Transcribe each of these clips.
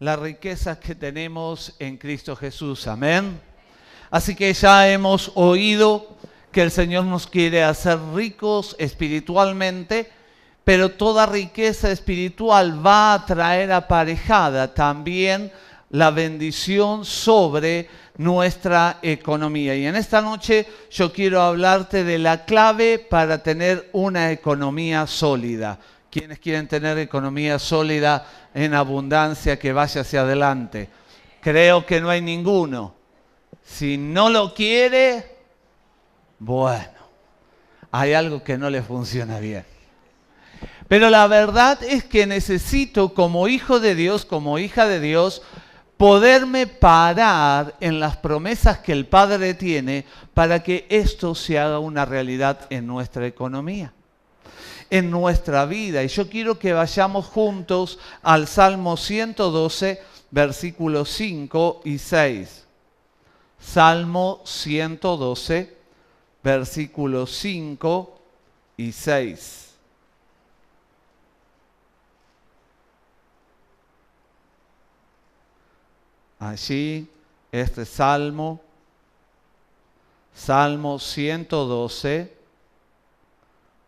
las riquezas que tenemos en Cristo Jesús. Amén. Así que ya hemos oído que el Señor nos quiere hacer ricos espiritualmente, pero toda riqueza espiritual va a traer aparejada también la bendición sobre nuestra economía. Y en esta noche yo quiero hablarte de la clave para tener una economía sólida. ¿Quiénes quieren tener economía sólida en abundancia que vaya hacia adelante? Creo que no hay ninguno. Si no lo quiere, bueno, hay algo que no le funciona bien. Pero la verdad es que necesito, como hijo de Dios, como hija de Dios, poderme parar en las promesas que el Padre tiene para que esto se haga una realidad en nuestra economía, en nuestra vida. Y yo quiero que vayamos juntos al Salmo 112, versículos 5 y 6. Salmo 112, versículos 5 y 6. Allí, este Salmo 112,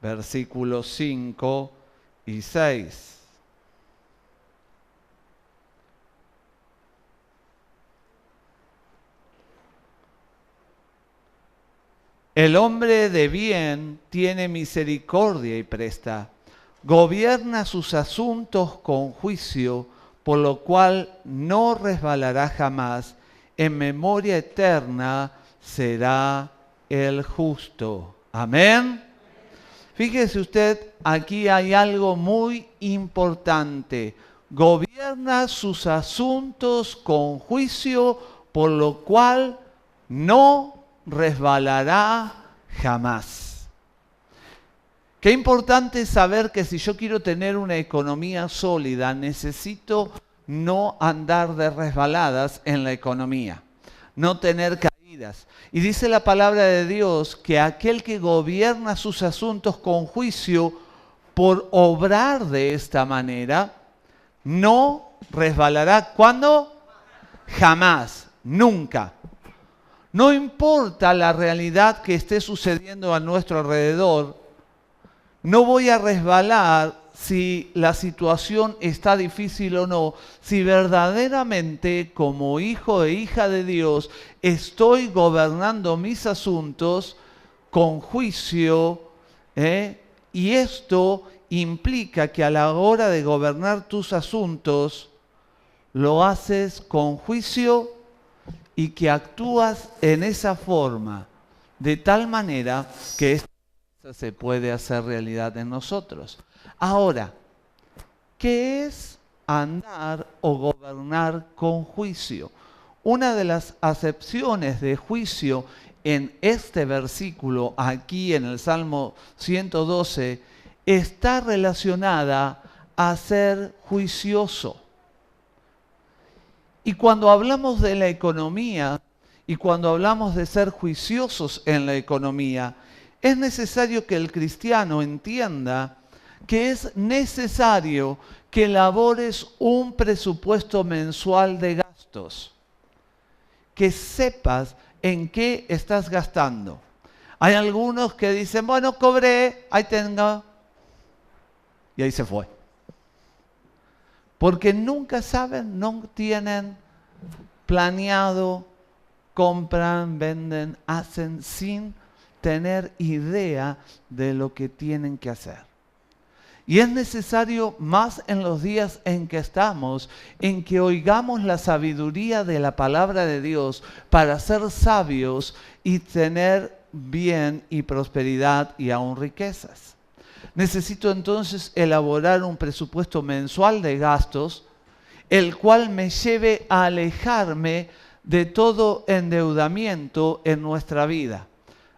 versículos 5 y 6. El hombre de bien tiene misericordia y presta, gobierna sus asuntos con juicio, por lo cual no resbalará jamás, en memoria eterna será el justo. Amén. Fíjese usted, aquí hay algo muy importante. Gobierna sus asuntos con juicio, por lo cual no resbalará jamás. Qué importante es saber que si yo quiero tener una economía sólida, necesito no andar de resbaladas en la economía, no tener caídas. Y dice la palabra de Dios que aquel que gobierna sus asuntos con juicio, por obrar de esta manera, no resbalará. ¿Cuándo? Jamás, nunca. No importa la realidad que esté sucediendo a nuestro alrededor, no voy a resbalar si la situación está difícil o no, si verdaderamente como hijo e hija de Dios estoy gobernando mis asuntos con juicio, y esto implica que a la hora de gobernar tus asuntos lo haces con juicio y que actúas en esa forma, de tal manera que se puede hacer realidad en nosotros. Ahora, ¿qué es andar o gobernar con juicio? Una de las acepciones de juicio en este versículo, aquí en el Salmo 112, está relacionada a ser juicioso. Y cuando hablamos de la economía y cuando hablamos de ser juiciosos en la economía, es necesario que el cristiano entienda que es necesario que elabores un presupuesto mensual de gastos, que sepas en qué estás gastando. Hay algunos que dicen, bueno, cobré, ahí tengo, y ahí se fue. Porque nunca saben, no tienen planeado, compran, venden, hacen sin tener idea de lo que tienen que hacer. Y es necesario, más en los días en que estamos, en que oigamos la sabiduría de la palabra de Dios para ser sabios y tener bien y prosperidad y aún riquezas. Necesito entonces elaborar un presupuesto mensual de gastos, el cual me lleve a alejarme de todo endeudamiento en nuestra vida.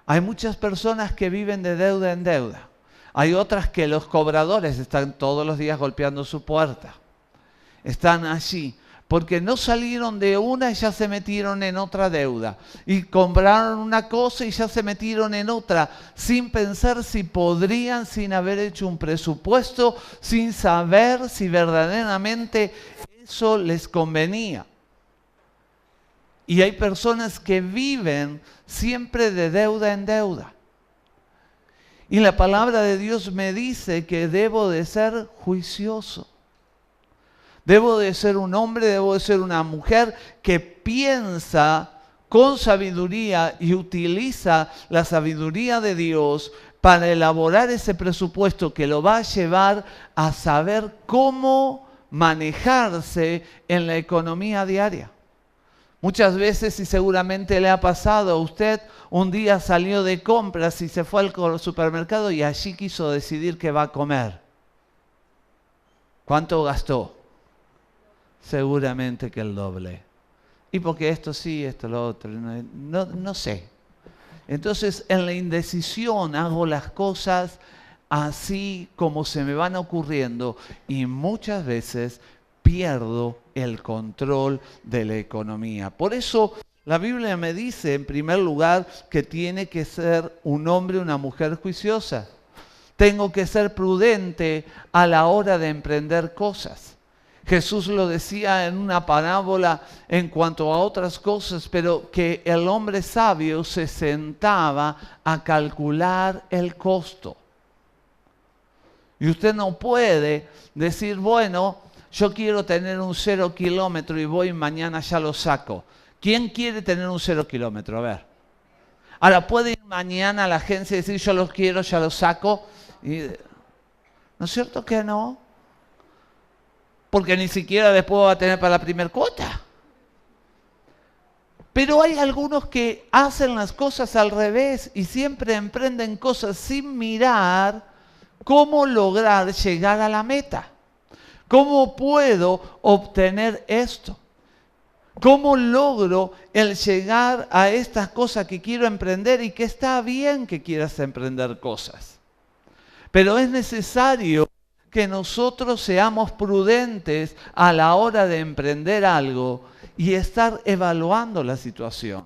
Hay muchas personas que viven de deuda en deuda. Hay otras que los cobradores están todos los días golpeando su puerta. Están allí porque no salieron de una y ya se metieron en otra deuda. Y compraron una cosa y ya se metieron en otra, sin pensar si podrían, sin haber hecho un presupuesto, sin saber si verdaderamente eso les convenía. Y hay personas que viven siempre de deuda en deuda. Y la palabra de Dios me dice que debo de ser juicioso. Debo de ser un hombre, debo de ser una mujer que piensa con sabiduría y utiliza la sabiduría de Dios para elaborar ese presupuesto que lo va a llevar a saber cómo manejarse en la economía diaria. Muchas veces, y seguramente le ha pasado a usted, un día salió de compras y se fue al supermercado y allí quiso decidir qué va a comer. ¿Cuánto gastó? Seguramente que el doble. Y porque esto sí, esto lo otro, no sé. Entonces, en la indecisión hago las cosas así como se me van ocurriendo y muchas veces pierdo el control de la economía. Por eso la Biblia me dice, en primer lugar, que tiene que ser un hombre o una mujer juiciosa. Tengo que ser prudente a la hora de emprender cosas. Jesús lo decía en una parábola en cuanto a otras cosas, pero que el hombre sabio se sentaba a calcular el costo. Y usted no puede decir, bueno, yo quiero tener un 0 kilómetro y voy mañana ya lo saco. ¿Quién quiere tener un 0 kilómetro? A ver. Ahora, ¿puede ir mañana a la agencia y decir, yo los quiero, ya los saco? ¿No es cierto que no? Porque ni siquiera después va a tener para la primer cuota. Pero hay algunos que hacen las cosas al revés y siempre emprenden cosas sin mirar cómo lograr llegar a la meta. ¿Cómo puedo obtener esto? ¿Cómo logro el llegar a estas cosas que quiero emprender y que está bien que quieras emprender cosas? Pero es necesario que nosotros seamos prudentes a la hora de emprender algo y estar evaluando la situación.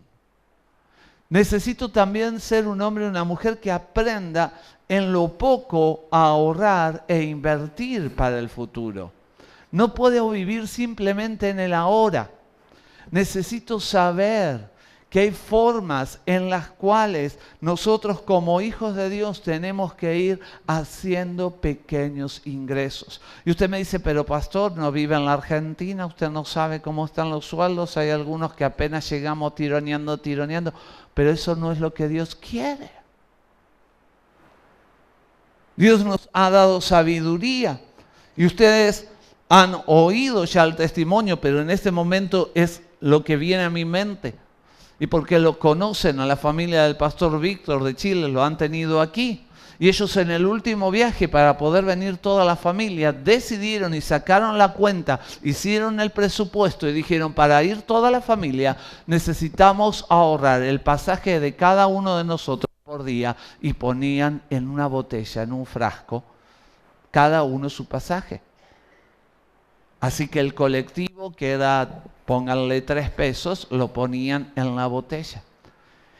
Necesito también ser un hombre o una mujer que aprenda en lo poco a ahorrar e invertir para el futuro. No puedo vivir simplemente en el ahora. Necesito saber que hay formas en las cuales nosotros como hijos de Dios tenemos que ir haciendo pequeños ingresos. Y usted me dice, pero pastor, no vive en la Argentina, usted no sabe cómo están los sueldos, hay algunos que apenas llegamos tironeando, pero eso no es lo que Dios quiere. Dios nos ha dado sabiduría y ustedes han oído ya el testimonio, pero en este momento es lo que viene a mi mente. Y porque lo conocen a la familia del pastor Víctor de Chile, lo han tenido aquí. Y ellos en el último viaje, para poder venir toda la familia, decidieron y sacaron la cuenta, hicieron el presupuesto y dijeron, para ir toda la familia necesitamos ahorrar el pasaje de cada uno de nosotros por día, y ponían en una botella, en un frasco, cada uno su pasaje. Así que el colectivo, que era, pónganle 3 pesos, lo ponían en la botella.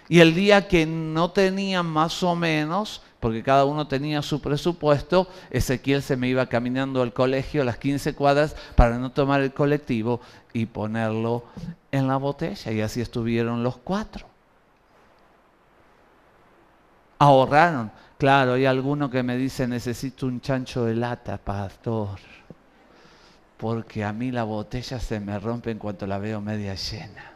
Y el día que no tenían más o menos, porque cada uno tenía su presupuesto, Ezequiel se me iba caminando al colegio, las 15 cuadras, para no tomar el colectivo y ponerlo en la botella. Y así estuvieron los 4. Ahorraron. Claro, hay alguno que me dice, necesito un chancho de lata, pastor, porque a mí la botella se me rompe en cuanto la veo media llena.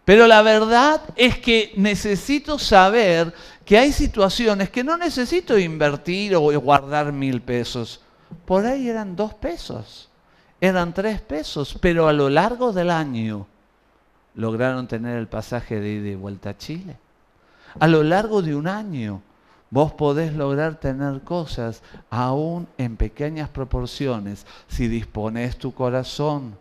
Pero la verdad es que necesito saber que hay situaciones que no necesito invertir o guardar 1.000 pesos. Por ahí eran 2 pesos, eran 3 pesos, pero a lo largo del año lograron tener el pasaje de ida y vuelta a Chile. A lo largo de un año vos podés lograr tener cosas aún en pequeñas proporciones si disponés tu corazón.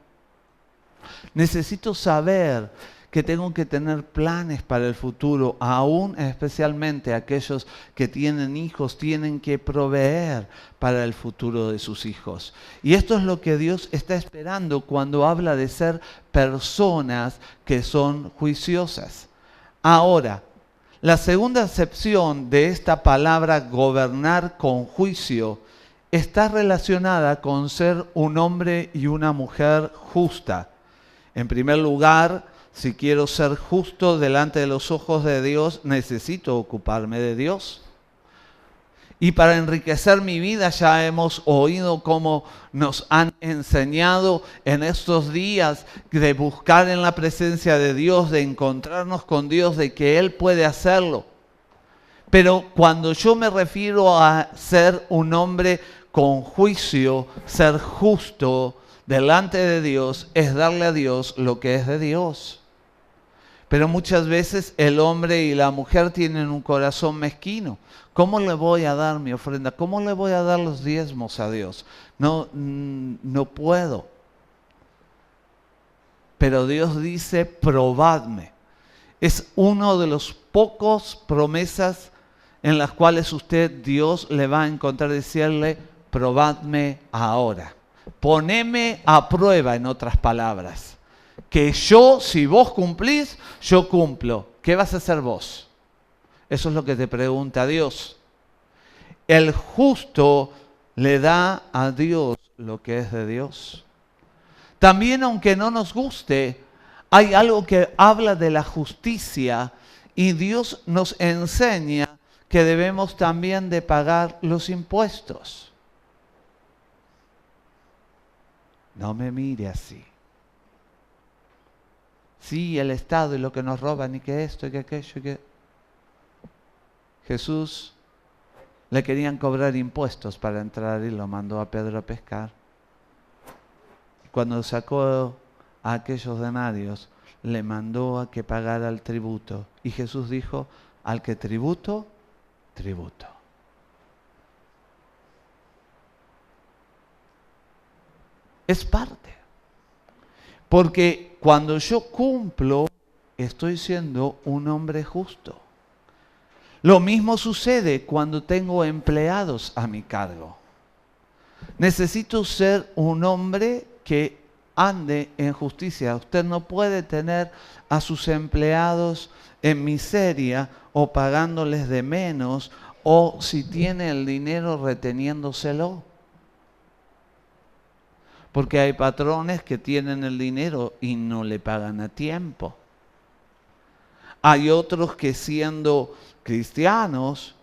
Necesito saber que tengo que tener planes para el futuro, aún especialmente aquellos que tienen hijos, tienen que proveer para el futuro de sus hijos. Y esto es lo que Dios está esperando cuando habla de ser personas que son juiciosas. Ahora, la segunda acepción de esta palabra gobernar con juicio está relacionada con ser un hombre y una mujer justa. En primer lugar, si quiero ser justo delante de los ojos de Dios, necesito ocuparme de Dios. Y para enriquecer mi vida ya hemos oído cómo nos han enseñado en estos días de buscar en la presencia de Dios, de encontrarnos con Dios, de que Él puede hacerlo. Pero cuando yo me refiero a ser un hombre con juicio, ser justo delante de Dios, es darle a Dios lo que es de Dios. Pero muchas veces el hombre y la mujer tienen un corazón mezquino. ¿Cómo le voy a dar mi ofrenda? ¿Cómo le voy a dar los diezmos a Dios? No puedo. Pero Dios dice, probadme. Es uno de los pocos promesas en las cuales Dios le va a encontrar decirle, probadme ahora. Poneme a prueba, en otras palabras. Que yo, si vos cumplís, yo cumplo. ¿Qué vas a hacer vos? Eso es lo que te pregunta Dios. El justo le da a Dios lo que es de Dios. También, aunque no nos guste, hay algo que habla de la justicia y Dios nos enseña que debemos también de pagar los impuestos. No me mire así. Sí, el Estado y lo que nos roban y que esto y que aquello y que... Jesús le querían cobrar impuestos para entrar y lo mandó a Pedro a pescar. Cuando sacó a aquellos denarios, le mandó a que pagara el tributo. Y Jesús dijo, al que tributo, tributo. Es parte. Porque cuando yo cumplo, estoy siendo un hombre justo. Lo mismo sucede cuando tengo empleados a mi cargo. Necesito ser un hombre que ande en justicia. Usted no puede tener a sus empleados en miseria o pagándoles de menos o si tiene el dinero reteniéndoselo. Porque hay patrones que tienen el dinero y no le pagan a tiempo. Hay otros que siendo cristianos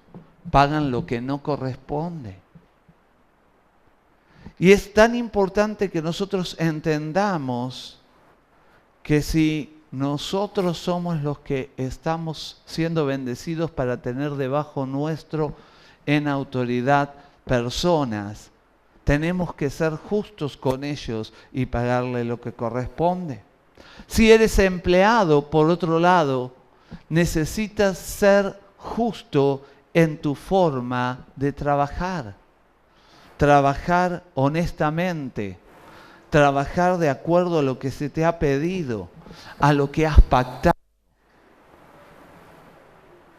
pagan lo que no corresponde. Y es tan importante que nosotros entendamos que si nosotros somos los que estamos siendo bendecidos para tener debajo nuestro en autoridad personas, tenemos que ser justos con ellos y pagarle lo que corresponde. Si eres empleado, por otro lado, necesitas ser justo en tu forma de trabajar. Trabajar honestamente, trabajar de acuerdo a lo que se te ha pedido, a lo que has pactado.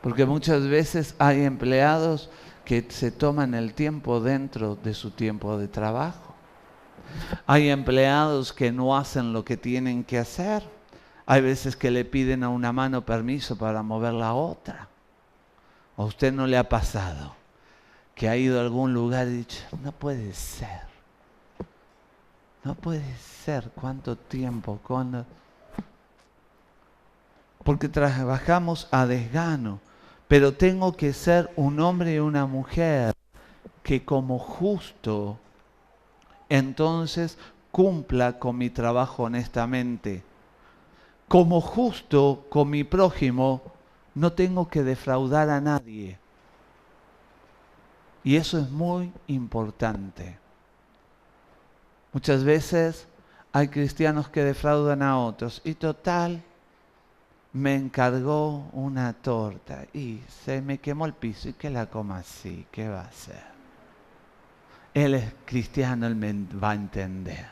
Porque muchas veces hay empleados que se toman el tiempo dentro de su tiempo de trabajo. Hay empleados que no hacen lo que tienen que hacer. Hay veces que le piden a una mano permiso para mover la otra. ¿A usted no le ha pasado que ha ido a algún lugar y dicho, no puede ser? No puede ser, ¿cuánto tiempo? Porque trabajamos a desgano, pero tengo que ser un hombre y una mujer que como justo, entonces cumpla con mi trabajo honestamente. Como justo con mi prójimo, no tengo que defraudar a nadie. Y eso es muy importante. Muchas veces hay cristianos que defraudan a otros. Y total, me encargó una torta y se me quemó el piso. ¿Y qué la coma así? ¿Qué va a hacer? Él es cristiano, él me va a entender.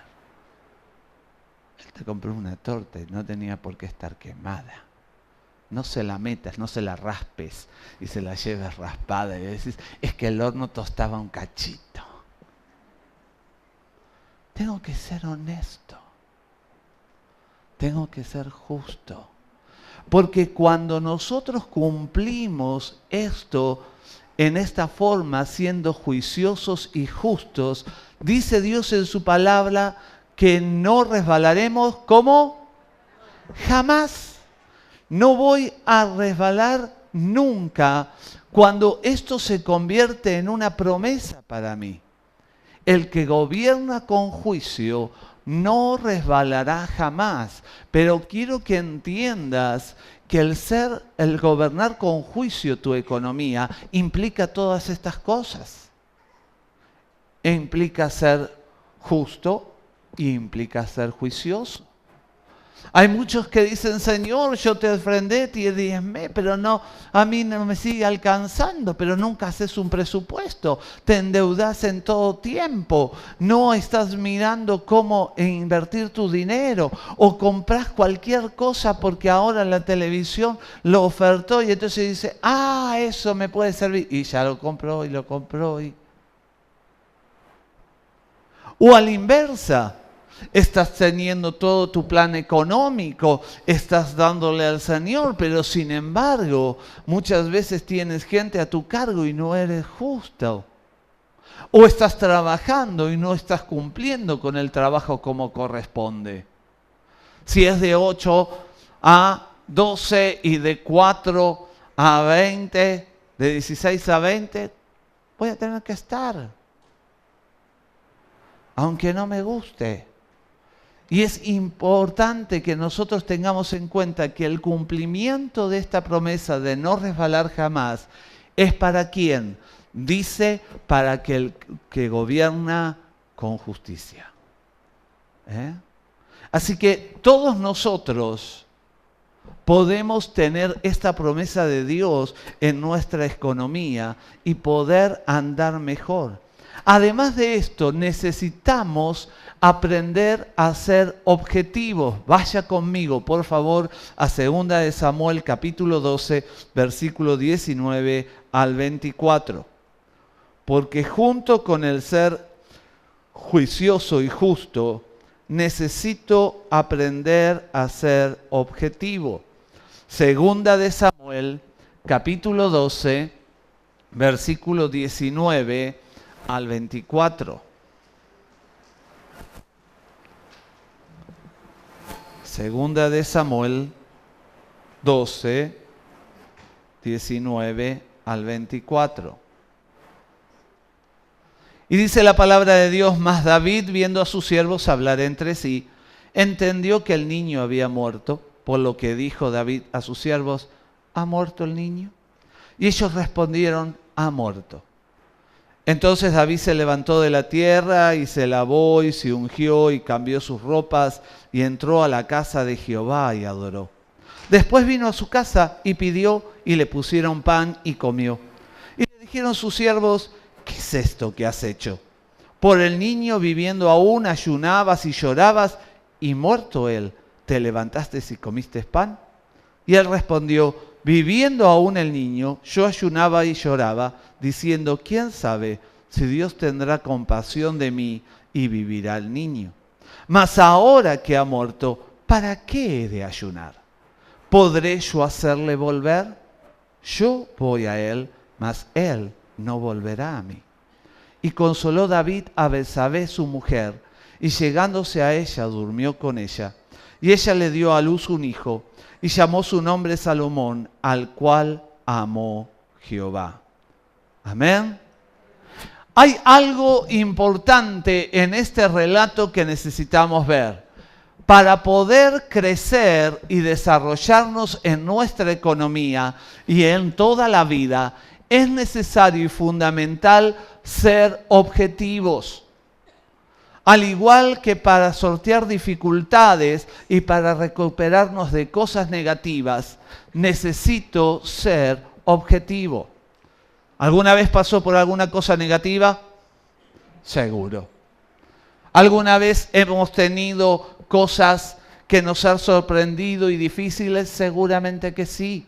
Él te compró una torta y no tenía por qué estar quemada. No se la metas, no se la raspes y se la lleves raspada y decís, es que el horno tostaba un cachito. Tengo que ser honesto. Tengo que ser justo. Porque cuando nosotros cumplimos esto, en esta forma, siendo juiciosos y justos, dice Dios en su palabra que no resbalaremos. ¿Cómo? Jamás. No voy a resbalar nunca cuando esto se convierte en una promesa para mí. El que gobierna con juicio no resbalará jamás. Pero quiero que entiendas que el gobernar con juicio tu economía implica todas estas cosas. Implica ser justo y implica ser juicioso. Hay muchos que dicen, Señor, yo te ofrendé, te diezmé, pero no, a mí no me sigue alcanzando, pero nunca haces un presupuesto, te endeudas en todo tiempo, no estás mirando cómo invertir tu dinero, o compras cualquier cosa porque ahora la televisión lo ofertó y entonces dice, eso me puede servir, y ya lo compró y lo compró. O a la inversa. Estás teniendo todo tu plan económico, estás dándole al Señor, pero sin embargo, muchas veces tienes gente a tu cargo y no eres justo. O estás trabajando y no estás cumpliendo con el trabajo como corresponde. Si es de 8 a 12 y de 4 a 20, de 16 a 20, voy a tener que estar. Aunque no me guste. Y es importante que nosotros tengamos en cuenta que el cumplimiento de esta promesa de no resbalar jamás es para quién. Dice, para aquel que gobierna con justicia. Así que todos nosotros podemos tener esta promesa de Dios en nuestra economía y poder andar mejor. Además de esto, necesitamos aprender a ser objetivos. Vaya conmigo, por favor, a 2 de Samuel, capítulo 12, versículo 19 al 24. Porque junto con el ser juicioso y justo, necesito aprender a ser objetivo. 2 de Samuel, capítulo 12, versículo 19 al 24. Segunda de Samuel 12, 19 al 24. Y dice la palabra de Dios, mas David, viendo a sus siervos hablar entre sí, entendió que el niño había muerto, por lo que dijo David a sus siervos, ¿ha muerto el niño? Y ellos respondieron, ha muerto. Entonces David se levantó de la tierra y se lavó y se ungió y cambió sus ropas y entró a la casa de Jehová y adoró. Después vino a su casa y pidió y le pusieron pan y comió. Y le dijeron sus siervos, ¿qué es esto que has hecho? Por el niño viviendo aún ayunabas y llorabas y muerto él, ¿te levantaste y comiste pan? Y él respondió, viviendo aún el niño, yo ayunaba y lloraba, diciendo, ¿quién sabe si Dios tendrá compasión de mí y vivirá el niño? Mas ahora que ha muerto, ¿para qué he de ayunar? ¿Podré yo hacerle volver? Yo voy a él, mas él no volverá a mí. Y consoló David a Betsabé su mujer, y llegándose a ella durmió con ella. Y ella le dio a luz un hijo, y llamó su nombre Salomón, al cual amó Jehová. Amén. Hay algo importante en este relato que necesitamos ver. Para poder crecer y desarrollarnos en nuestra economía y en toda la vida, es necesario y fundamental ser objetivos. Al igual que para sortear dificultades y para recuperarnos de cosas negativas, necesito ser objetivo. ¿Alguna vez pasó por alguna cosa negativa? Seguro. ¿Alguna vez hemos tenido cosas que nos han sorprendido y difíciles? Seguramente que sí.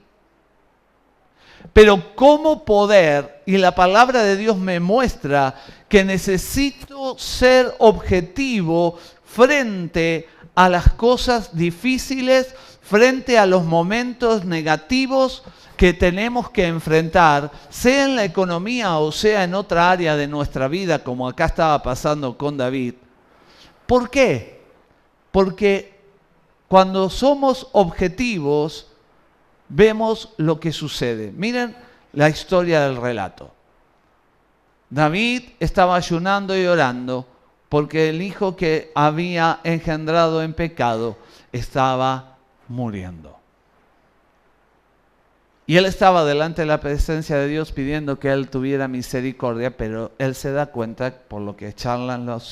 Pero ¿cómo poder? Y la palabra de Dios me muestra que necesito ser objetivo frente a las cosas difíciles, frente a los momentos negativos que tenemos que enfrentar, sea en la economía o sea en otra área de nuestra vida, como acá estaba pasando con David. ¿Por qué? Porque cuando somos objetivos, vemos lo que sucede. Miren la historia del relato. David estaba ayunando y orando porque el hijo que había engendrado en pecado estaba muriendo. Y él estaba delante de la presencia de Dios pidiendo que él tuviera misericordia, pero él se da cuenta, por lo que charlan los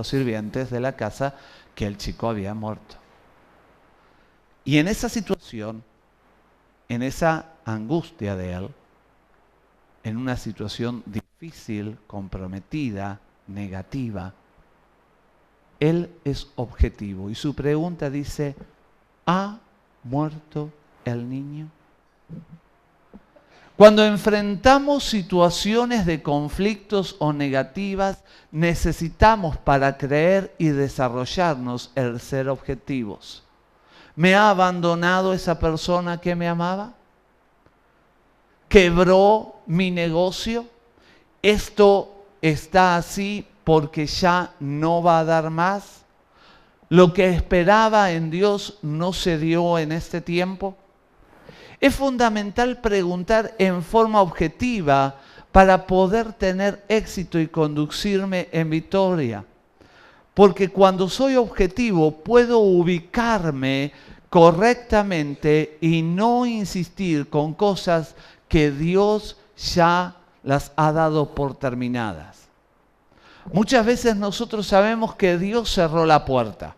sirvientes de la casa, que el chico había muerto. Y en esa situación, en esa angustia de él, en una situación difícil, comprometida, negativa, él es objetivo. Y su pregunta dice, ¿ha muerto el niño? Cuando enfrentamos situaciones de conflictos o negativas, necesitamos para creer y desarrollarnos el ser objetivos. ¿Me ha abandonado esa persona que me amaba? ¿Quebró mi negocio? ¿Esto está así porque ya no va a dar más? ¿Lo que esperaba en Dios no se dio en este tiempo? Es fundamental preguntar en forma objetiva para poder tener éxito y conducirme en victoria. Porque cuando soy objetivo puedo ubicarme correctamente y no insistir con cosas que Dios ya las ha dado por terminadas. Muchas veces nosotros sabemos que Dios cerró la puerta.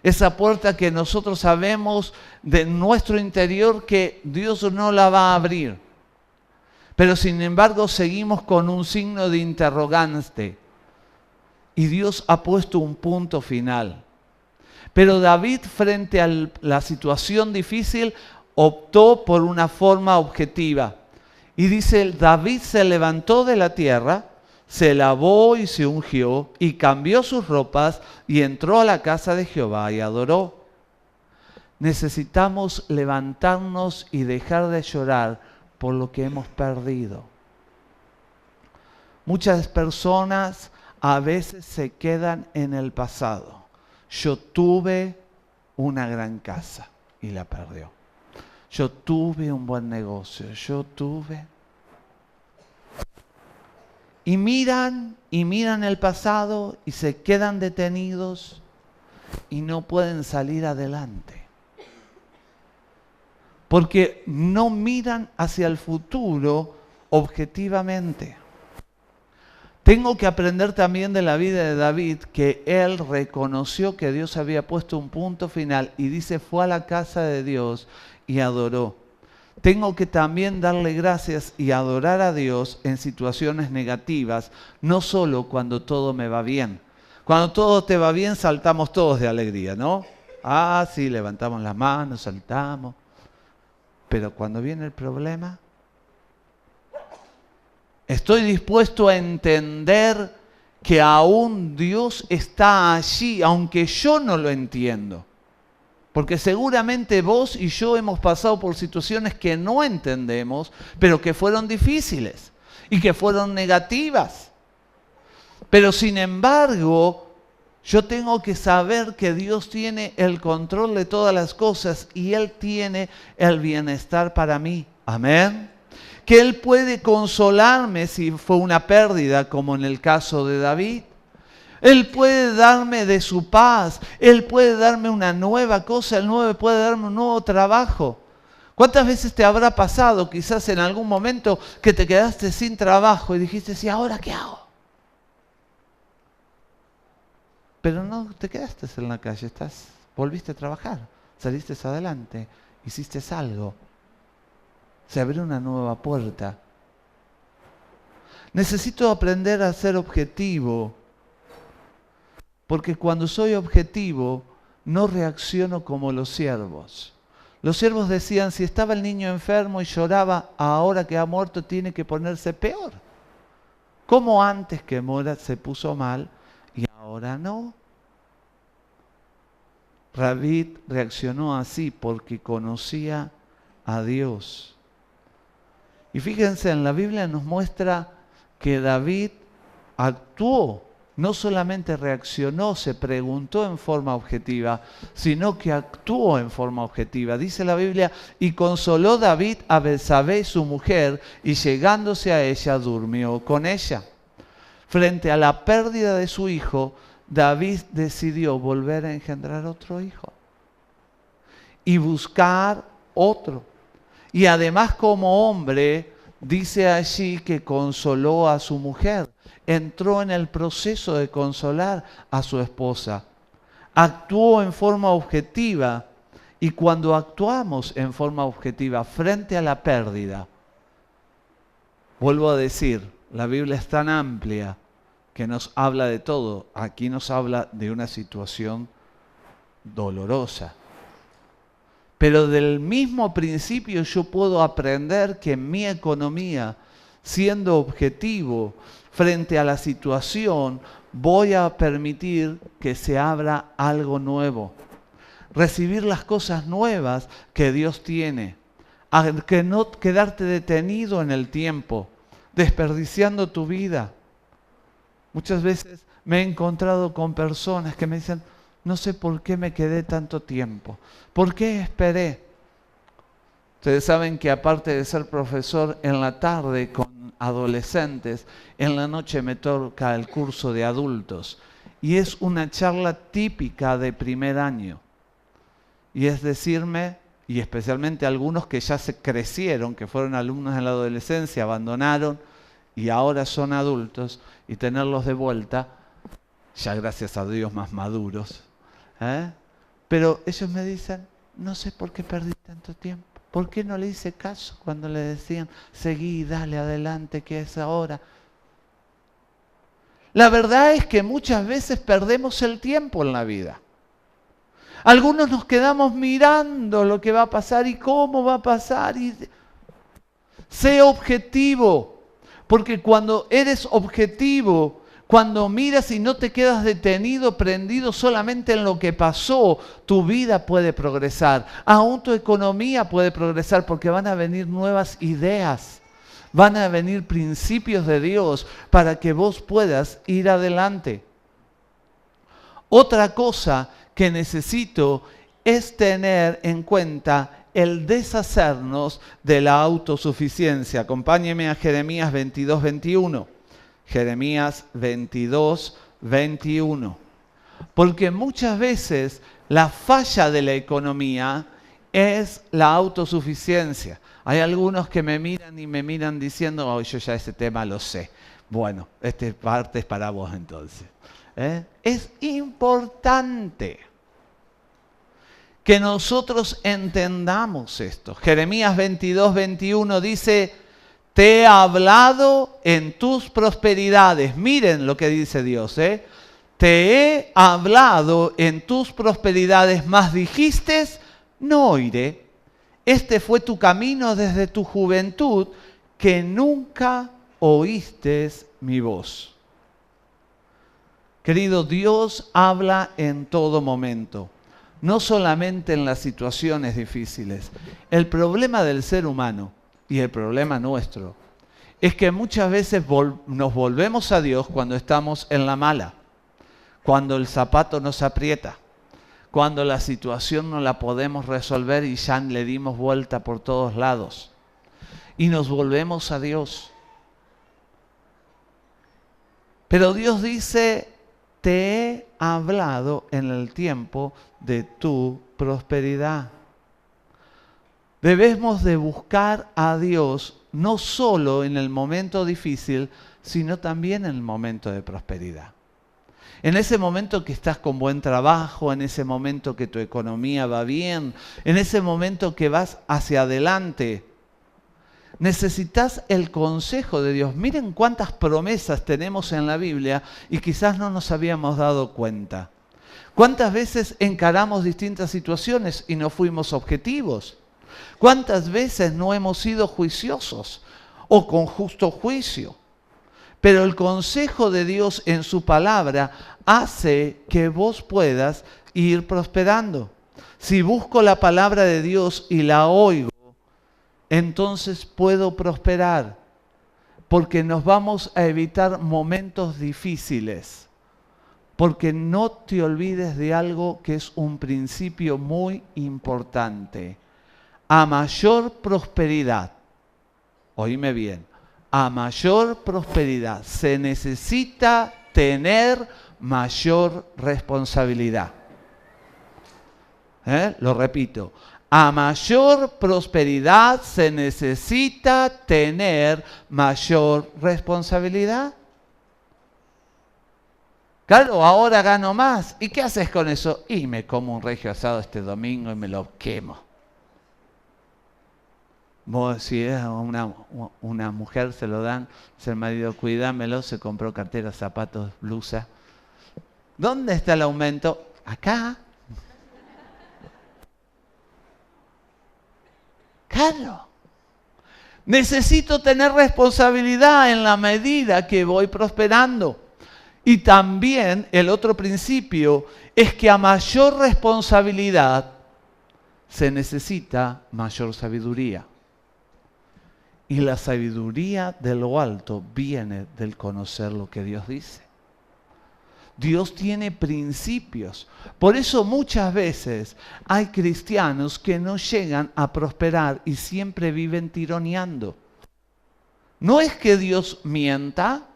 Esa puerta que nosotros sabemos de nuestro interior que Dios no la va a abrir. Pero sin embargo seguimos con un signo de interrogante. Y Dios ha puesto un punto final. Pero David, frente a la situación difícil, optó por una forma objetiva. Y dice, David se levantó de la tierra, se lavó y se ungió, y cambió sus ropas, y entró a la casa de Jehová y adoró. Necesitamos levantarnos y dejar de llorar por lo que hemos perdido. Muchas personas a veces se quedan en el pasado. Yo tuve una gran casa y la perdió. Yo tuve un buen negocio, Y miran el pasado y se quedan detenidos y no pueden salir adelante. Porque no miran hacia el futuro objetivamente. Tengo que aprender también de la vida de David que él reconoció que Dios había puesto un punto final y dice, fue a la casa de Dios y adoró. Tengo que también darle gracias y adorar a Dios en situaciones negativas, no solo cuando todo me va bien. Cuando todo te va bien, saltamos todos de alegría, ¿no? Ah, sí, levantamos las manos, saltamos. Pero cuando viene el problema, estoy dispuesto a entender que aún Dios está allí, aunque yo no lo entiendo. Porque seguramente vos y yo hemos pasado por situaciones que no entendemos, pero que fueron difíciles y que fueron negativas. Pero sin embargo, yo tengo que saber que Dios tiene el control de todas las cosas y Él tiene el bienestar para mí. Amén. Que Él puede consolarme si fue una pérdida, como en el caso de David. Él puede darme de su paz, Él puede darme una nueva cosa, Él puede darme un nuevo trabajo. ¿Cuántas veces te habrá pasado, quizás en algún momento, que te quedaste sin trabajo y dijiste, ¿y ahora qué hago? Pero no te quedaste en la calle, volviste a trabajar, saliste adelante, hiciste algo. Se abrió una nueva puerta. Necesito aprender a ser objetivo. Porque cuando soy objetivo, no reacciono como los siervos. Los siervos decían, si estaba el niño enfermo y lloraba, ahora que ha muerto tiene que ponerse peor. ¿Cómo antes que muera se puso mal y ahora no? David reaccionó así porque conocía a Dios. Y fíjense, en la Biblia nos muestra que David actuó, no solamente reaccionó, se preguntó en forma objetiva, sino que actuó en forma objetiva. Dice la Biblia, y consoló David a Betsabé, su mujer, y llegándose a ella, durmió con ella. Frente a la pérdida de su hijo, David decidió volver a engendrar otro hijo y buscar otro. Y además, como hombre, dice allí que consoló a su mujer. Entró en el proceso de consolar a su esposa. Actuó en forma objetiva. Y cuando actuamos en forma objetiva frente a la pérdida, vuelvo a decir, la Biblia es tan amplia que nos habla de todo. Aquí nos habla de una situación dolorosa. Pero del mismo principio yo puedo aprender que en mi economía, siendo objetivo frente a la situación, voy a permitir que se abra algo nuevo. Recibir las cosas nuevas que Dios tiene. A que no quedarte detenido en el tiempo, desperdiciando tu vida. Muchas veces me he encontrado con personas que me dicen, no sé por qué me quedé tanto tiempo. ¿Por qué esperé? Ustedes saben que aparte de ser profesor en la tarde con adolescentes, en la noche me toca el curso de adultos. Y es una charla típica de primer año. Y es decirme, y especialmente algunos que ya se crecieron, que fueron alumnos en la adolescencia, abandonaron y ahora son adultos, y tenerlos de vuelta, ya gracias a Dios más maduros. Pero ellos me dicen, no sé por qué perdí tanto tiempo. ¿Por qué no le hice caso cuando le decían, seguí, dale adelante, que es ahora? La verdad es que muchas veces perdemos el tiempo en la vida. Algunos nos quedamos mirando lo que va a pasar y cómo va a pasar. Sé objetivo, porque cuando eres objetivo, cuando miras y no te quedas detenido, prendido solamente en lo que pasó, tu vida puede progresar. Aún tu economía puede progresar porque van a venir nuevas ideas. Van a venir principios de Dios para que vos puedas ir adelante. Otra cosa que necesito es tener en cuenta el deshacernos de la autosuficiencia. Acompáñeme a Jeremías 22, 21. Jeremías 22, 21. Porque muchas veces la falla de la economía es la autosuficiencia. Hay algunos que me miran diciendo, oh, yo ya ese tema lo sé. Bueno, esta parte es para vos entonces. Es importante que nosotros entendamos esto. Jeremías 22, 21 dice, te he hablado en tus prosperidades. Miren lo que dice Dios, Te he hablado en tus prosperidades, mas dijiste, no oiré. Este fue tu camino desde tu juventud, que nunca oíste mi voz. Querido, Dios habla en todo momento, no solamente en las situaciones difíciles. El problema del ser humano y el problema nuestro es que muchas veces nos volvemos a Dios cuando estamos en la mala, cuando el zapato nos aprieta, cuando la situación no la podemos resolver y ya le dimos vuelta por todos lados. Y nos volvemos a Dios. Pero Dios dice, te he hablado en el tiempo de tu prosperidad. Debemos de buscar a Dios no solo en el momento difícil, sino también en el momento de prosperidad. En ese momento que estás con buen trabajo, en ese momento que tu economía va bien, en ese momento que vas hacia adelante, necesitas el consejo de Dios. Miren cuántas promesas tenemos en la Biblia y quizás no nos habíamos dado cuenta. ¿Cuántas veces encaramos distintas situaciones y no fuimos objetivos? ¿Cuántas veces no hemos sido juiciosos o con justo juicio? Pero el consejo de Dios en su palabra hace que vos puedas ir prosperando. Si busco la palabra de Dios y la oigo, entonces puedo prosperar, porque nos vamos a evitar momentos difíciles. Porque no te olvides de algo que es un principio muy importante. A mayor prosperidad, oíme bien, a mayor prosperidad se necesita tener mayor responsabilidad. Lo repito, a mayor prosperidad se necesita tener mayor responsabilidad. Claro, ahora gano más. ¿Y qué haces con eso? Y me como un regio asado este domingo y me lo quemo. Vos, si es una mujer, se lo dan, si el marido, cuídamelo, se compró cartera, zapatos, blusa. ¿Dónde está el aumento? Acá. Claro. Necesito tener responsabilidad en la medida que voy prosperando. Y también el otro principio es que a mayor responsabilidad se necesita mayor sabiduría. Y la sabiduría de lo alto viene del conocer lo que Dios dice. Dios tiene principios. Por eso muchas veces hay cristianos que no llegan a prosperar y siempre viven tironeando. No es que Dios mienta,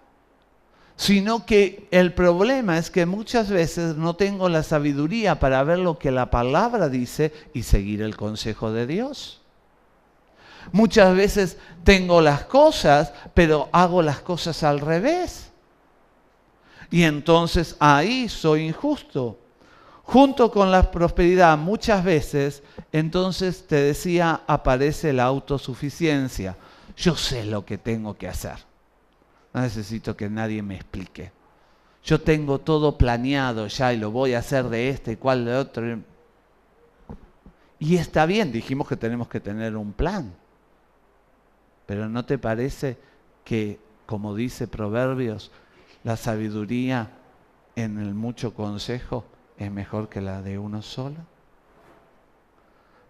sino que el problema es que muchas veces no tengo la sabiduría para ver lo que la palabra dice y seguir el consejo de Dios. Muchas veces tengo las cosas, pero hago las cosas al revés. Y entonces ahí soy injusto. Junto con la prosperidad, muchas veces, entonces te decía, aparece la autosuficiencia. Yo sé lo que tengo que hacer. No necesito que nadie me explique. Yo tengo todo planeado ya y lo voy a hacer de este y cual de otro. Y está bien, dijimos que tenemos que tener un plan. Pero ¿no te parece que, como dice Proverbios, la sabiduría en el mucho consejo es mejor que la de uno solo?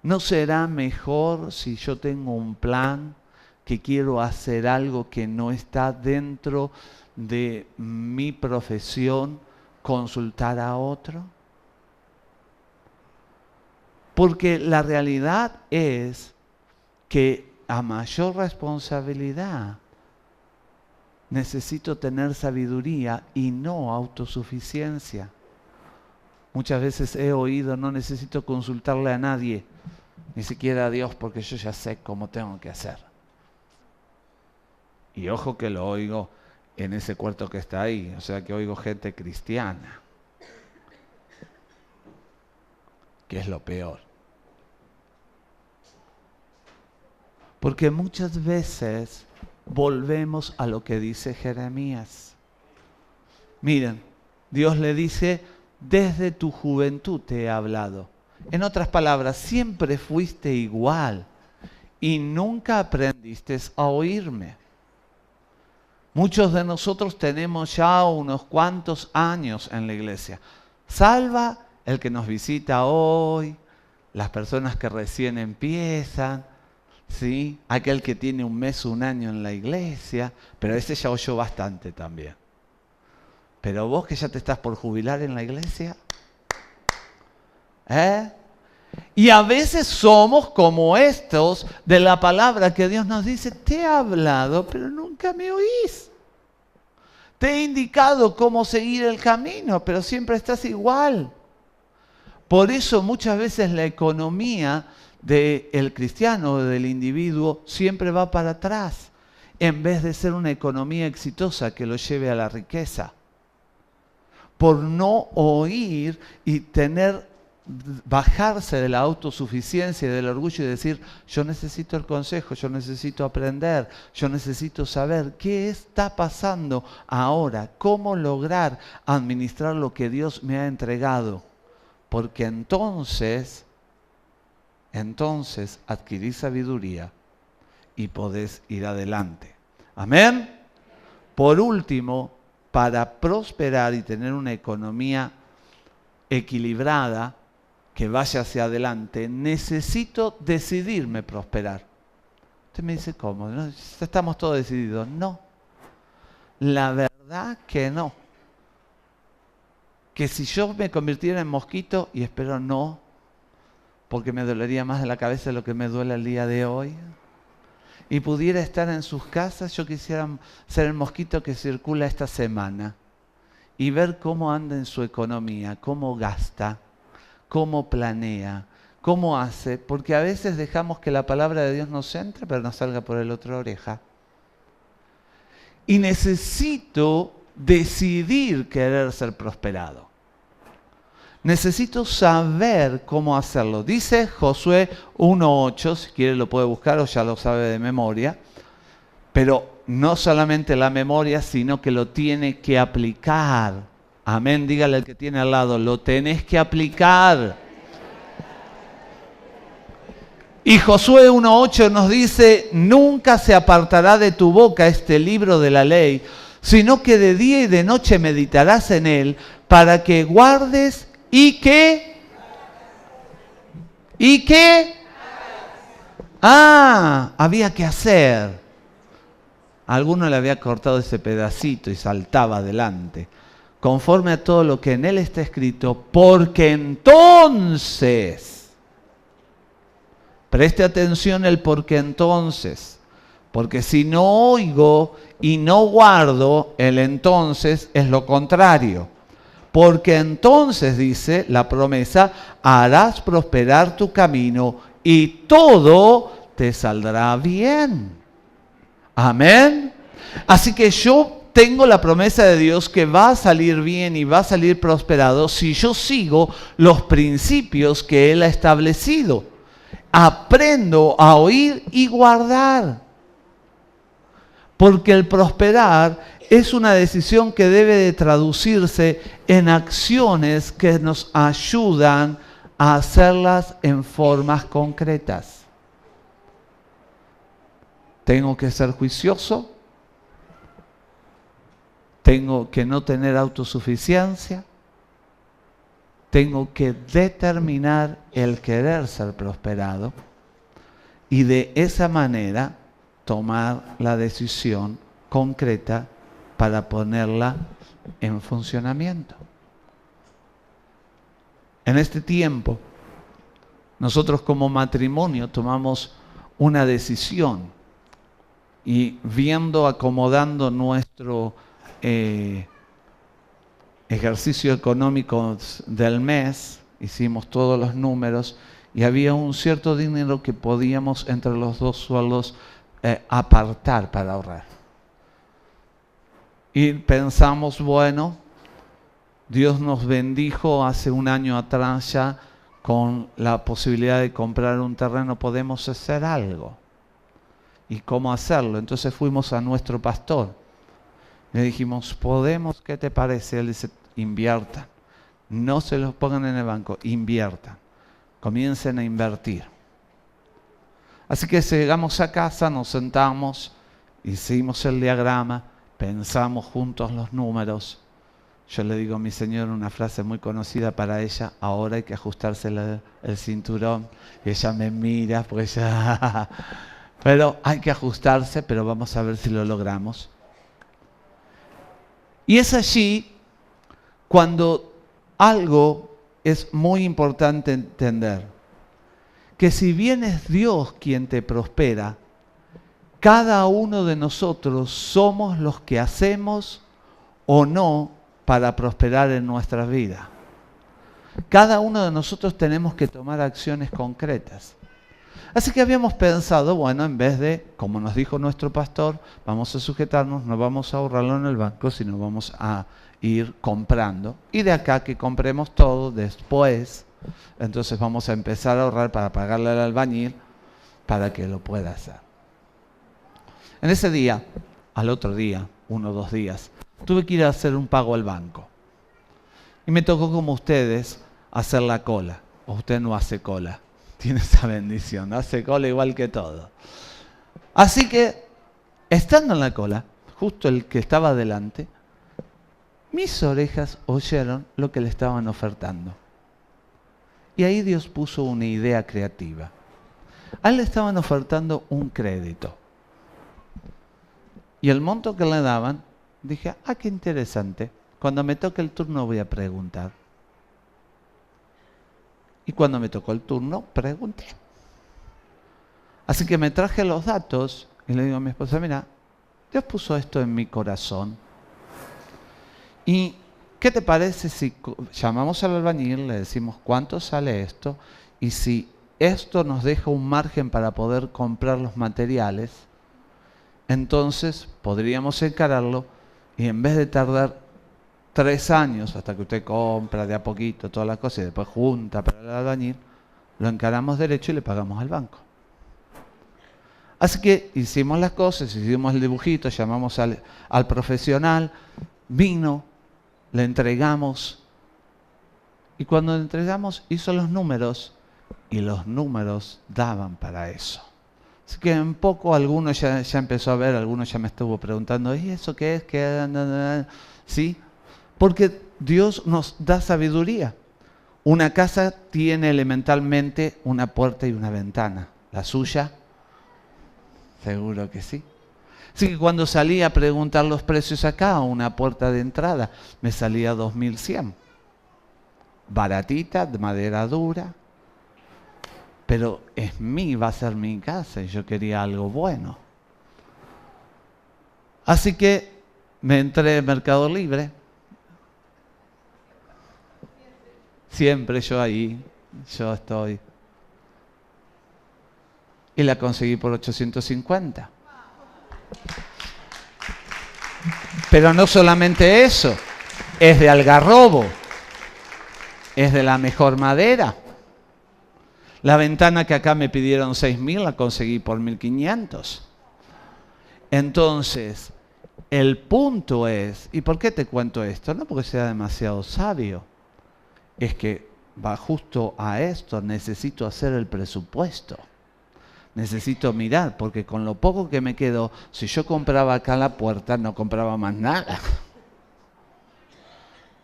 ¿No será mejor si yo tengo un plan, que quiero hacer algo que no está dentro de mi profesión, consultar a otro? Porque la realidad es que a mayor responsabilidad necesito tener sabiduría y no autosuficiencia. Muchas veces he oído, no necesito consultarle a nadie, ni siquiera a Dios, porque yo ya sé cómo tengo que hacer. Y ojo que lo oigo en ese cuarto que está ahí, o sea que oigo gente cristiana, que es lo peor. Porque muchas veces volvemos a lo que dice Jeremías. Miren, Dios le dice, desde tu juventud te he hablado. En otras palabras, siempre fuiste igual y nunca aprendiste a oírme. Muchos de nosotros tenemos ya unos cuantos años en la iglesia. Salva el que nos visita hoy, las personas que recién empiezan, ¿sí? Aquel que tiene un mes o un año en la iglesia, pero ese ya oyó bastante también. Pero vos que ya te estás por jubilar en la iglesia, Y a veces somos como estos de la palabra que Dios nos dice, te he hablado, pero nunca me oís. Te he indicado cómo seguir el camino, pero siempre estás igual. Por eso muchas veces la economía del cristiano o del individuo siempre va para atrás, en vez de ser una economía exitosa que lo lleve a la riqueza. Por no oír y tener bajarse de la autosuficiencia y del orgullo y decir, yo necesito el consejo, yo necesito aprender, yo necesito saber qué está pasando ahora, cómo lograr administrar lo que Dios me ha entregado. Porque entonces adquirís sabiduría y podés ir adelante. Amén. Por último, para prosperar y tener una economía equilibrada, que vaya hacia adelante, necesito decidirme prosperar. Usted me dice, ¿cómo? ¿No? ¿Estamos todos decididos? No. La verdad que no. Que si yo me convirtiera en mosquito, y espero no, porque me dolería más de la cabeza de lo que me duele el día de hoy, y pudiera estar en sus casas, yo quisiera ser el mosquito que circula esta semana y ver cómo anda en su economía, cómo gasta, cómo planea, cómo hace, porque a veces dejamos que la palabra de Dios nos entre, pero nos salga por el otra oreja. Y necesito decidir querer ser prosperado. Necesito saber cómo hacerlo. Dice Josué 1:8, si quiere lo puede buscar o ya lo sabe de memoria, pero no solamente la memoria, sino que lo tiene que aplicar. Amén, dígale al que tiene al lado, lo tenés que aplicar. Y Josué 1:8 nos dice, nunca se apartará de tu boca este libro de la ley, sino que de día y de noche meditarás en él, para que guardes y que... ¿Y qué? Había que hacer. A alguno le había cortado ese pedacito y saltaba adelante. Conforme a todo lo que en él está escrito, porque entonces, preste atención el porque entonces, porque si no oigo y no guardo, el entonces es lo contrario. Porque entonces, dice la promesa, harás prosperar tu camino y todo te saldrá bien. Amén. Así que yo tengo la promesa de Dios que va a salir bien y va a salir prosperado si yo sigo los principios que Él ha establecido. Aprendo a oír y guardar. Porque el prosperar es una decisión que debe de traducirse en acciones que nos ayudan a hacerlas en formas concretas. Tengo que ser juicioso, tengo que no tener autosuficiencia, tengo que determinar el querer ser prosperado y de esa manera tomar la decisión concreta para ponerla en funcionamiento. En este tiempo, nosotros como matrimonio tomamos una decisión y viendo, acomodando nuestro ejercicio económico del mes, hicimos todos los números y había un cierto dinero que podíamos entre los dos sueldos apartar para ahorrar. Y pensamos, bueno, Dios nos bendijo hace un año atrás ya con la posibilidad de comprar un terreno, podemos hacer algo. ¿Y cómo hacerlo? Entonces fuimos a nuestro pastor. Le dijimos, ¿podemos? ¿Qué te parece? Él dice, inviertan. No se los pongan en el banco, inviertan. Comiencen a invertir. Así que llegamos a casa, nos sentamos, hicimos el diagrama, pensamos juntos los números. Yo le digo a mi señora una frase muy conocida para ella, ahora hay que ajustarse el cinturón. Y ella me mira, pues ya... Pero hay que ajustarse, pero vamos a ver si lo logramos. Y es allí cuando algo es muy importante entender. Que si bien es Dios quien te prospera, cada uno de nosotros somos los que hacemos o no para prosperar en nuestras vidas. Cada uno de nosotros tenemos que tomar acciones concretas. Así que habíamos pensado, bueno, en vez de, como nos dijo nuestro pastor, vamos a sujetarnos, no vamos a ahorrarlo en el banco, sino vamos a ir comprando. Y de acá que compremos todo, después Entonces vamos a empezar a ahorrar para pagarle al albañil para que lo pueda hacer. En ese día, al otro día, 1 o 2 días, tuve que ir a hacer un pago al banco. Y me tocó, como ustedes, hacer la cola. O usted no hace cola, tiene esa bendición, hace cola igual que todo. Así que, estando en la cola, justo el que estaba adelante, mis orejas oyeron lo que le estaban ofertando. Y ahí Dios puso una idea creativa. A él le estaban ofertando un crédito. Y el monto que le daban, dije, qué interesante. Cuando me toque el turno voy a preguntar. Y cuando me tocó el turno, pregunté. Así que me traje los datos y le digo a mi esposa, mira, Dios puso esto en mi corazón. ¿Y qué te parece si llamamos al albañil, le decimos cuánto sale esto? Y si esto nos deja un margen para poder comprar los materiales, entonces podríamos encararlo y en vez de tardar 3 años hasta que usted compra de a poquito todas las cosas y después junta para el albañil, lo encaramos derecho y le pagamos al banco. Así que hicimos las cosas, hicimos el dibujito, llamamos al profesional, vino, le entregamos y cuando le entregamos hizo los números y los números daban para eso. Así que en poco algunos ya empezó a ver, algunos ya me estuvo preguntando, ¿y eso qué es? ¿Qué? ¿Sí? Porque Dios nos da sabiduría. Una casa tiene elementalmente una puerta y una ventana. ¿La suya? Seguro que sí. Así que cuando salí a preguntar los precios acá, una puerta de entrada, me salía 2.100. Baratita, de madera dura. Pero va a ser mi casa y yo quería algo bueno. Así que me entré en Mercado Libre. Siempre yo estoy. Y la conseguí por 850. Pero no solamente eso, es de algarrobo, es de la mejor madera. La ventana que acá me pidieron 6.000 la conseguí por 1.500. Entonces, el punto es, ¿y por qué te cuento esto? No porque sea demasiado sabio, es que va justo a esto, necesito hacer el presupuesto. Necesito mirar, porque con lo poco que me quedó, si yo compraba acá la puerta, no compraba más nada.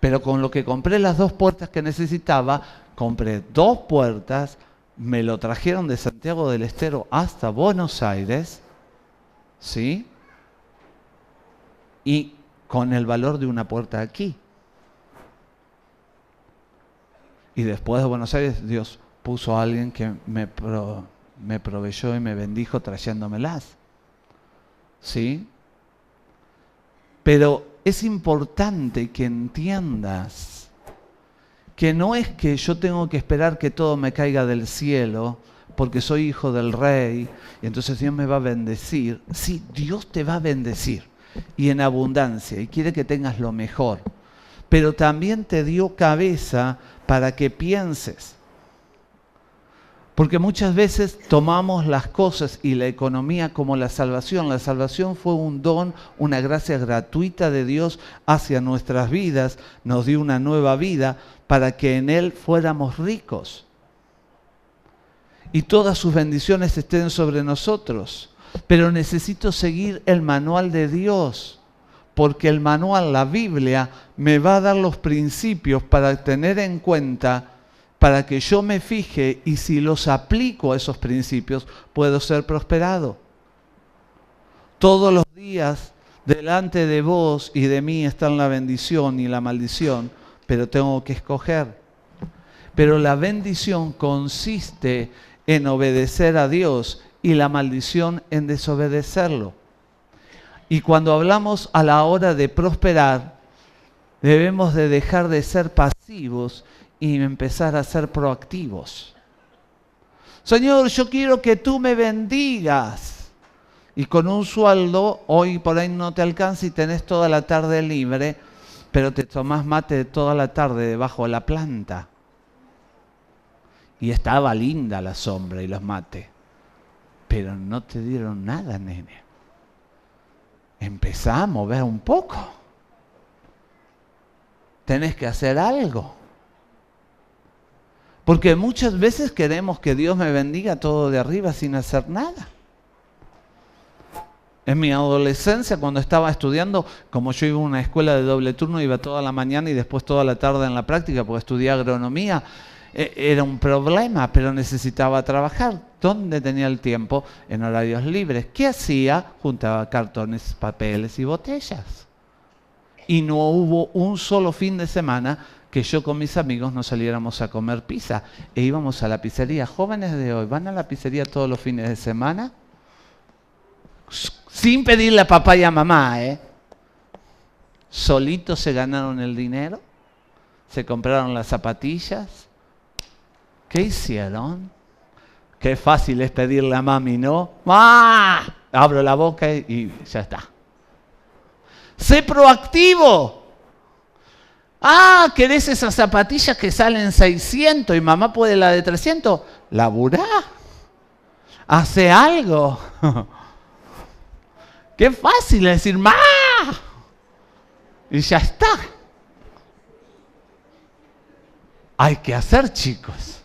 Pero con lo que compré las 2 puertas que necesitaba, compré 2 puertas, me lo trajeron de Santiago del Estero hasta Buenos Aires, ¿sí? Y con el valor de una puerta aquí. Y después de Buenos Aires, Dios puso a alguien que me proveyó y me bendijo trayéndomelas. ¿Sí? Pero es importante que entiendas que no es que yo tengo que esperar que todo me caiga del cielo, porque soy hijo del rey, y entonces Dios me va a bendecir. Sí, Dios te va a bendecir, y en abundancia, y quiere que tengas lo mejor. Pero también te dio cabeza para que pienses. Porque muchas veces tomamos las cosas y la economía como la salvación. La salvación fue un don, una gracia gratuita de Dios hacia nuestras vidas. Nos dio una nueva vida para que en Él fuéramos ricos. Y todas sus bendiciones estén sobre nosotros. Pero necesito seguir el manual de Dios. Porque el manual, la Biblia, me va a dar los principios para tener en cuenta, para que yo me fije y si los aplico a esos principios, puedo ser prosperado. Todos los días delante de vos y de mí están la bendición y la maldición, pero tengo que escoger. Pero la bendición consiste en obedecer a Dios y la maldición en desobedecerlo. Y cuando hablamos a la hora de prosperar, debemos de dejar de ser pasivos y empezar a ser proactivos. Señor, yo quiero que tú me bendigas. Y con un sueldo, hoy por ahí no te alcanza y tenés toda la tarde libre, pero te tomás mate toda la tarde debajo de la planta. Y estaba linda la sombra y los mates. Pero no te dieron nada, nene. Empezá a mover un poco. Tenés que hacer algo. Porque muchas veces queremos que Dios me bendiga todo de arriba sin hacer nada. En mi adolescencia, cuando estaba estudiando, como yo iba a una escuela de doble turno, iba toda la mañana y después toda la tarde en la práctica, porque estudié agronomía, era un problema, pero necesitaba trabajar. ¿Dónde tenía el tiempo? En horarios libres. ¿Qué hacía? Juntaba cartones, papeles y botellas. Y no hubo un solo fin de semana que yo con mis amigos nos saliéramos a comer pizza. E íbamos a la pizzería. Jóvenes de hoy, ¿van a la pizzería todos los fines de semana? Sin pedirle a papá y a mamá, ¿eh? Solitos se ganaron el dinero, se compraron las zapatillas. ¿Qué hicieron? Qué fácil es pedirle a mami, ¿no? ¡Ah! Abro la boca y ya está. ¡Sé proactivo! ¡Ah! ¿Querés esas zapatillas que salen 600 y mamá puede la de 300? ¡Laburá! ¡Hace algo! ¡Qué fácil es decir ¡ma! Y ya está. Hay que hacer, chicos.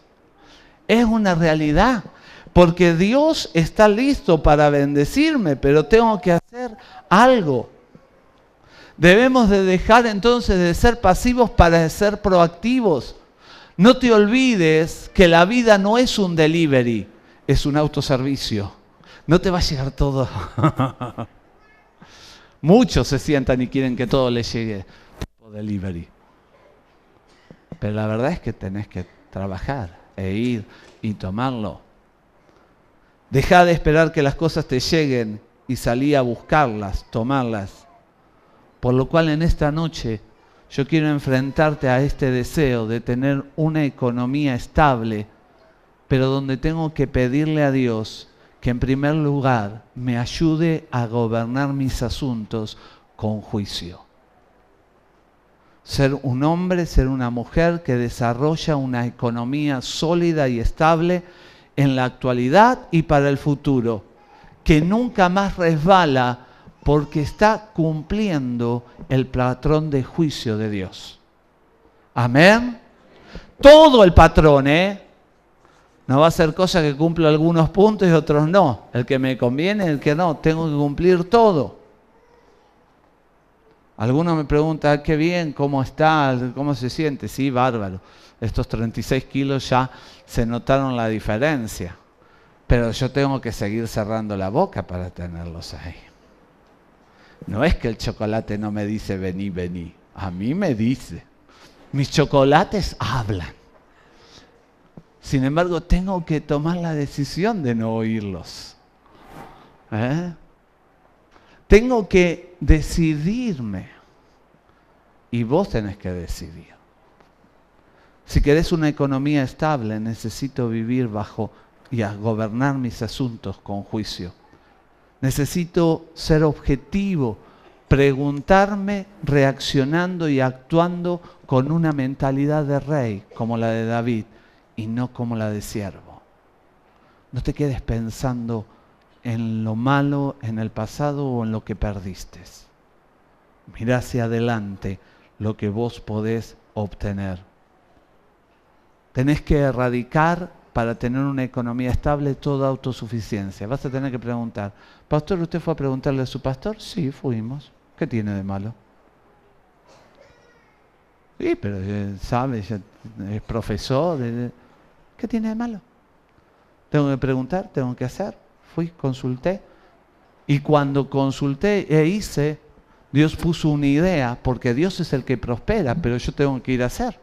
Es una realidad, porque Dios está listo para bendecirme, pero tengo que hacer algo. Debemos de dejar entonces de ser pasivos para ser proactivos. No te olvides que la vida no es un delivery, es un autoservicio. No te va a llegar todo. Muchos se sientan y quieren que todo les llegue por delivery. Pero la verdad es que tenés que trabajar e ir y tomarlo. Deja de esperar que las cosas te lleguen y salí a buscarlas, tomarlas. Por lo cual en esta noche yo quiero enfrentarte a este deseo de tener una economía estable, pero donde tengo que pedirle a Dios que en primer lugar me ayude a gobernar mis asuntos con juicio. Ser un hombre, ser una mujer que desarrolla una economía sólida y estable en la actualidad y para el futuro, que nunca más resbala porque está cumpliendo el patrón de juicio de Dios. Amén. Todo el patrón, No va a ser cosa que cumpla algunos puntos y otros no. El que me conviene, el que no. Tengo que cumplir todo. Algunos me preguntan, qué bien, ¿cómo está? ¿Cómo se siente? Sí, bárbaro. Estos 36 kilos ya se notaron la diferencia. Pero yo tengo que seguir cerrando la boca para tenerlos ahí. No es que el chocolate no me dice vení, vení. A mí me dice. Mis chocolates hablan. Sin embargo, tengo que tomar la decisión de no oírlos. Tengo que decidirme. Y vos tenés que decidir. Si querés una economía estable, necesito vivir bajo y a gobernar mis asuntos con juicio. Necesito ser objetivo, preguntarme, reaccionando y actuando con una mentalidad de rey, como la de David, y no como la de siervo. No te quedes pensando en lo malo, en el pasado o en lo que perdiste. Mirá hacia adelante lo que vos podés obtener. Tenés que erradicar, para tener una economía estable, toda autosuficiencia. Vas a tener que preguntar, pastor, ¿usted fue a preguntarle a su pastor? Sí, fuimos. ¿Qué tiene de malo? Sí, pero sabe, es profesor. ¿Qué tiene de malo? Tengo que preguntar, tengo que hacer. Fui, consulté. Y cuando consulté e hice, Dios puso una idea, porque Dios es el que prospera, pero yo tengo que ir a hacer.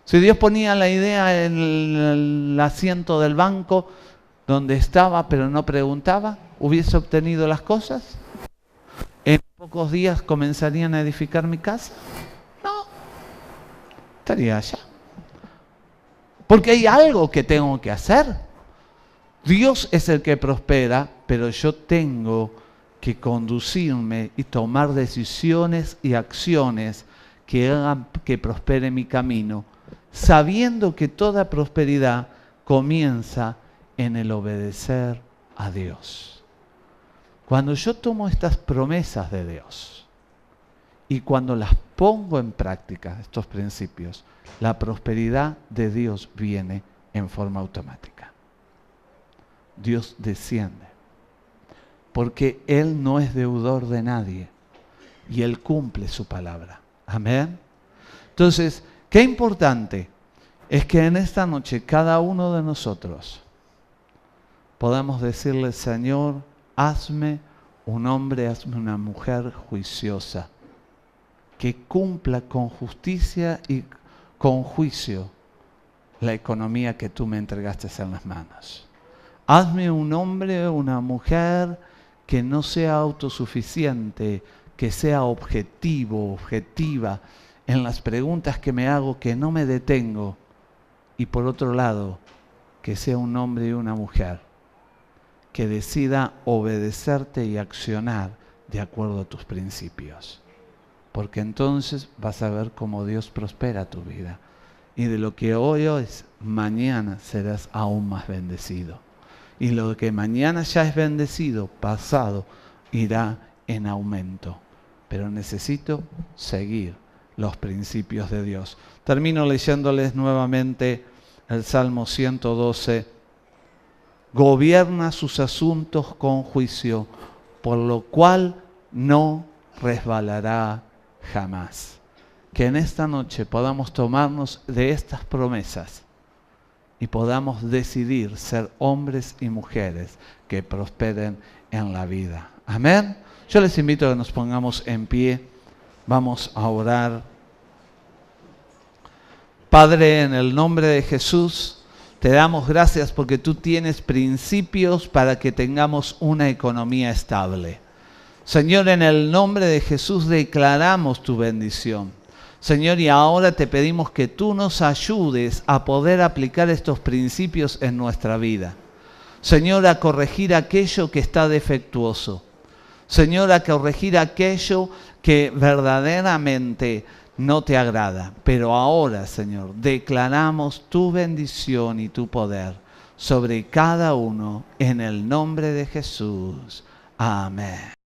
Si Dios ponía la idea en el asiento del banco donde estaba, pero no preguntaba, ¿hubiese obtenido las cosas? ¿En pocos días comenzarían a edificar mi casa? No, estaría allá. Porque hay algo que tengo que hacer. Dios es el que prospera, pero yo tengo que conducirme y tomar decisiones y acciones que hagan que prospere mi camino, sabiendo que toda prosperidad comienza en el obedecer a Dios. Cuando yo tomo estas promesas de Dios y cuando las pongo en práctica, estos principios, la prosperidad de Dios viene en forma automática. Dios desciende, porque Él no es deudor de nadie y Él cumple su palabra. Amén. Entonces, qué importante es que en esta noche cada uno de nosotros podamos decirle: Señor, hazme un hombre, hazme una mujer juiciosa, que cumpla con justicia y con juicio la economía que tú me entregaste en las manos. Hazme un hombre o una mujer que no sea autosuficiente, que sea objetivo, objetiva en las preguntas que me hago, que no me detengo. Y por otro lado, que sea un hombre y una mujer que decida obedecerte y accionar de acuerdo a tus principios. Porque entonces vas a ver cómo Dios prospera tu vida. Y de lo que hoy es, mañana serás aún más bendecido. Y lo que mañana ya es bendecido, pasado, irá en aumento. Pero necesito seguir los principios de Dios. Termino leyéndoles nuevamente el Salmo 112. Gobierna sus asuntos con juicio, por lo cual no resbalará jamás. Que en esta noche podamos tomarnos de estas promesas y podamos decidir ser hombres y mujeres que prosperen en la vida. Amén. Yo les invito a que nos pongamos en pie. Vamos a orar. Padre, en el nombre de Jesús, te damos gracias porque tú tienes principios para que tengamos una economía estable. Señor, en el nombre de Jesús declaramos tu bendición. Señor, y ahora te pedimos que tú nos ayudes a poder aplicar estos principios en nuestra vida. Señor, a corregir aquello que está defectuoso. Señor, a corregir aquello que verdaderamente no te agrada. Pero ahora, Señor, declaramos tu bendición y tu poder sobre cada uno en el nombre de Jesús. Amén.